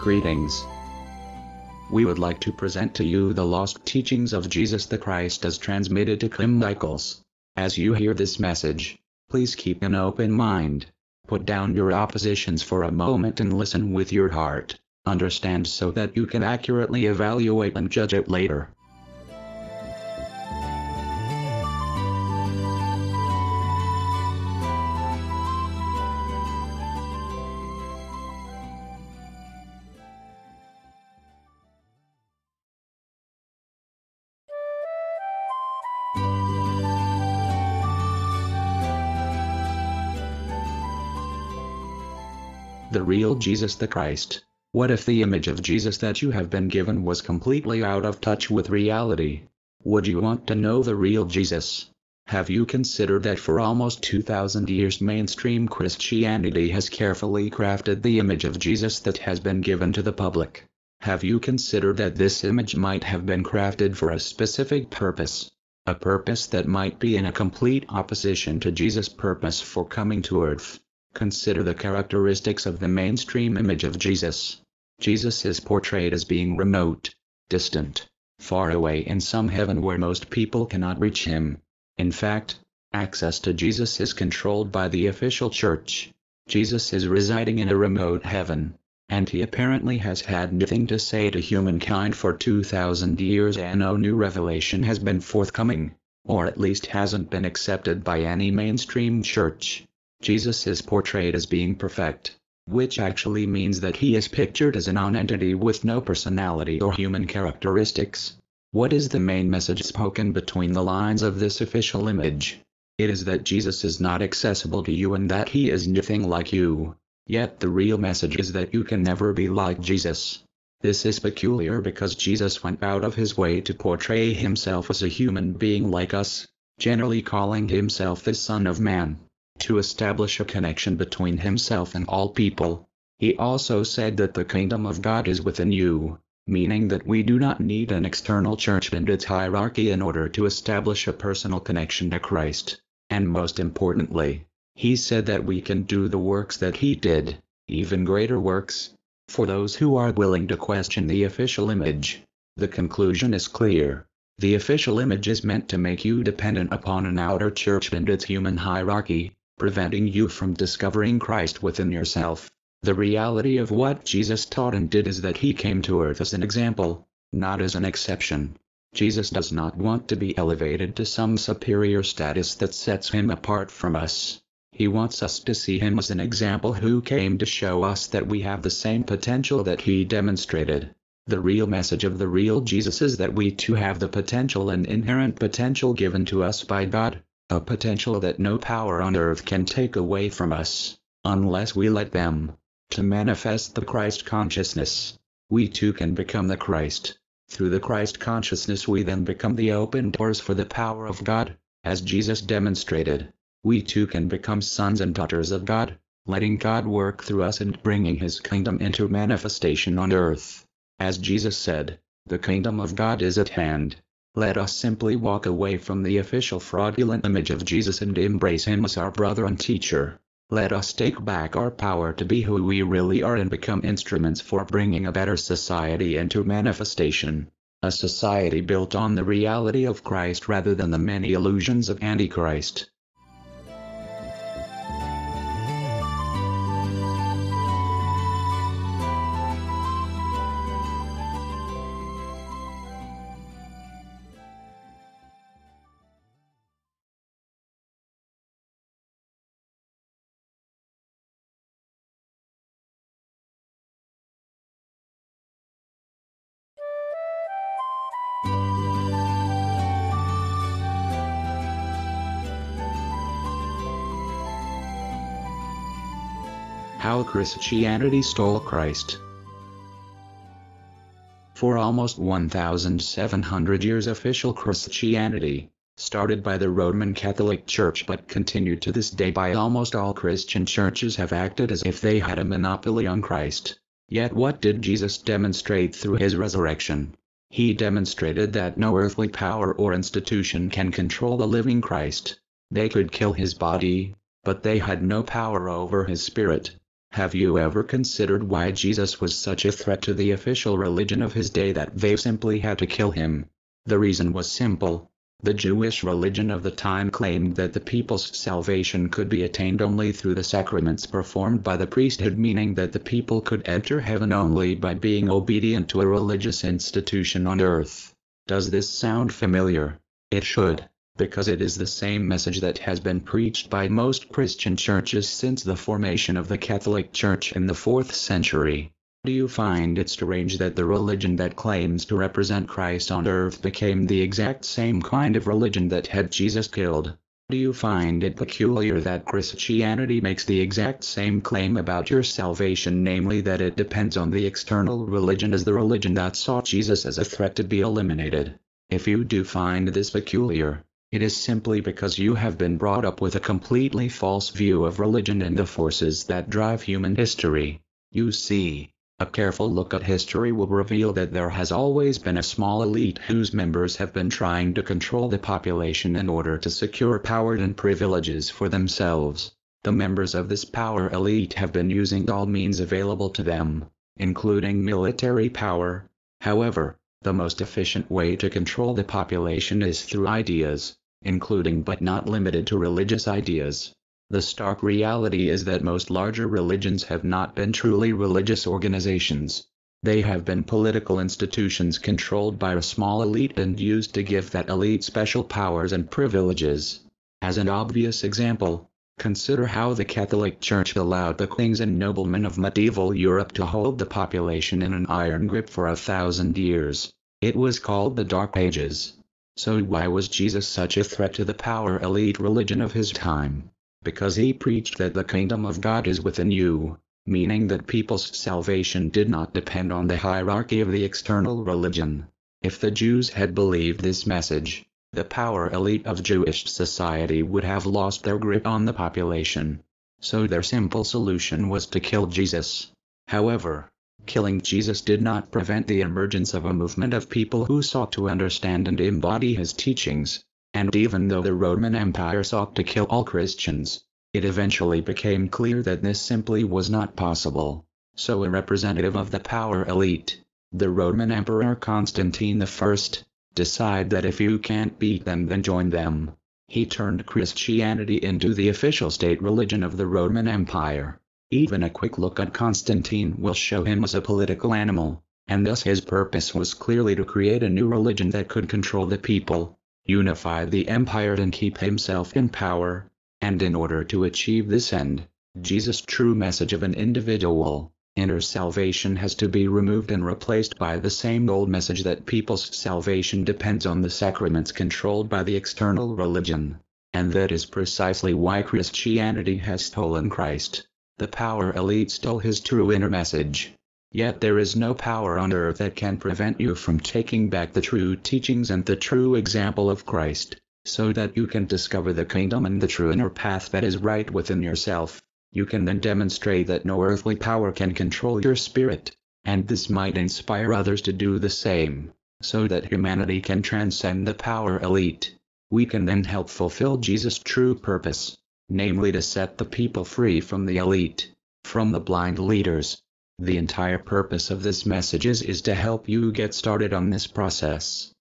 Greetings. We would like to present to you the lost teachings of Jesus the Christ as transmitted to Kim Michaels. As you hear this message, please keep an open mind. Put down your oppositions for a moment and listen with your heart. Understand so that you can accurately evaluate and judge it later. The real Jesus the Christ. What if the image of Jesus that you have been given was completely out of touch with reality? Would you want to know the real Jesus? Have you considered that for almost 2,000 years mainstream Christianity has carefully crafted the image of Jesus that has been given to the public? Have you considered that this image might have been crafted for a specific purpose? A purpose that might be in a complete opposition to Jesus' purpose for coming to earth. Consider the characteristics of the mainstream image of Jesus. Jesus is portrayed as being remote, distant, far away in some heaven where most people cannot reach him. In fact, access to Jesus is controlled by the official church. Jesus is residing in a remote heaven, and he apparently has had nothing to say to humankind for 2,000 years and no new revelation has been forthcoming, or at least hasn't been accepted by any mainstream church. Jesus is portrayed as being perfect, which actually means that he is pictured as a non-entity with no personality or human characteristics. What is the main message spoken between the lines of this official image? It is that Jesus is not accessible to you and that he is nothing like you. Yet the real message is that you can never be like Jesus. This is peculiar because Jesus went out of his way to portray himself as a human being like us, generally calling himself the Son of Man, to establish a connection between himself and all people. He also said that the kingdom of God is within you, meaning that we do not need an external church and its hierarchy in order to establish a personal connection to Christ. And most importantly, he said that we can do the works that he did, even greater works. For those who are willing to question the official image, the conclusion is clear. The official image is meant to make you dependent upon an outer church and its human hierarchy, preventing you from discovering Christ within yourself. The reality of what Jesus taught and did is that he came to earth as an example, not as an exception. Jesus does not want to be elevated to some superior status that sets him apart from us. He wants us to see him as an example who came to show us that we have the same potential that he demonstrated. The real message of the real Jesus is that we too have the potential and inherent potential given to us by God. A potential that no power on earth can take away from us, unless we let them. To manifest the Christ consciousness, we too can become the Christ. Through the Christ consciousness we then become the open doors for the power of God. As Jesus demonstrated, we too can become sons and daughters of God, letting God work through us and bringing his kingdom into manifestation on earth. As Jesus said, the kingdom of God is at hand. Let us simply walk away from the official fraudulent image of Jesus and embrace him as our brother and teacher. Let us take back our power to be who we really are and become instruments for bringing a better society into manifestation. A society built on the reality of Christ rather than the many illusions of Antichrist. How Christianity stole Christ. For almost 1,700 years official Christianity, started by the Roman Catholic Church but continued to this day by almost all Christian churches, have acted as if they had a monopoly on Christ. Yet what did Jesus demonstrate through his resurrection? He demonstrated that no earthly power or institution can control the living Christ. They could kill his body, but they had no power over his spirit. Have you ever considered why Jesus was such a threat to the official religion of his day that they simply had to kill him? The reason was simple. The Jewish religion of the time claimed that the people's salvation could be attained only through the sacraments performed by the priesthood, meaning that the people could enter heaven only by being obedient to a religious institution on earth. Does this sound familiar? It should, because it is the same message that has been preached by most Christian churches since the formation of the Catholic Church in the 4th century. Do you find it strange that the religion that claims to represent Christ on earth became the exact same kind of religion that had Jesus killed? Do you find it peculiar that Christianity makes the exact same claim about your salvation, namely that it depends on the external religion as the religion that saw Jesus as a threat to be eliminated? If you do find this peculiar, it is simply because you have been brought up with a completely false view of religion and the forces that drive human history. You see, a careful look at history will reveal that there has always been a small elite whose members have been trying to control the population in order to secure power and privileges for themselves. The members of this power elite have been using all means available to them, including military power. However, the most efficient way to control the population is through ideas, including but not limited to religious ideas. The stark reality is that most larger religions have not been truly religious organizations. They have been political institutions controlled by a small elite and used to give that elite special powers and privileges. As an obvious example, consider how the Catholic Church allowed the kings and noblemen of medieval Europe to hold the population in an iron grip for 1,000 years. It was called the Dark Ages. So why was Jesus such a threat to the power elite religion of his time? Because he preached that the kingdom of God is within you, meaning that people's salvation did not depend on the hierarchy of the external religion. If the Jews had believed this message, the power elite of Jewish society would have lost their grip on the population. So their simple solution was to kill Jesus. However, killing Jesus did not prevent the emergence of a movement of people who sought to understand and embody his teachings. And even though the Roman Empire sought to kill all Christians, it eventually became clear that this simply was not possible. So a representative of the power elite, the Roman Emperor Constantine I, decided that if you can't beat them then join them. He turned Christianity into the official state religion of the Roman Empire. Even a quick look at Constantine will show him as a political animal, and thus his purpose was clearly to create a new religion that could control the people, unify the empire and keep himself in power. And in order to achieve this end, Jesus' true message of an individual, inner salvation has to be removed and replaced by the same old message that people's salvation depends on the sacraments controlled by the external religion. And that is precisely why Christianity has stolen Christ. The power elite stole his true inner message. Yet there is no power on earth that can prevent you from taking back the true teachings and the true example of Christ, so that you can discover the kingdom and the true inner path that is right within yourself. You can then demonstrate that no earthly power can control your spirit, and this might inspire others to do the same, so that humanity can transcend the power elite. We can then help fulfill Jesus' true purpose, namely to set the people free from the elite, from the blind leaders. The entire purpose of this message is to help you get started on this process.